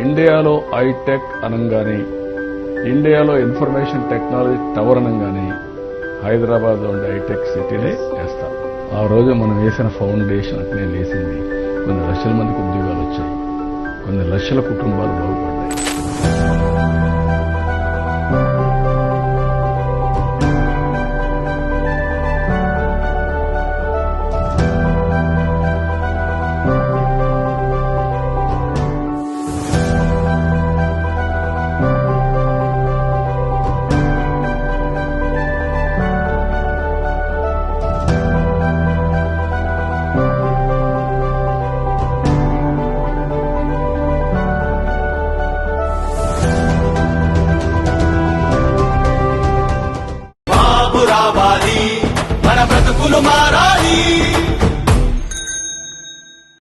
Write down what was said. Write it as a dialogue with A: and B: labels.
A: ఇండియాలో హైటెక్ అనగానే, ఇండియాలో ఇన్ఫర్మేషన్ టెక్నాలజీ టవర్ అనగానే హైదరాబాద్లో ఉండే హైటెక్ సిటీనే వేస్తాం. ఆ రోజు మనం వేసిన ఫౌండేషన్ అట్నే లేసింది. కొన్ని లక్షల మందికి ఉద్యోగాలు వచ్చాయి, కొన్ని లక్షల కుటుంబాలు బాగుపడ్డాయి.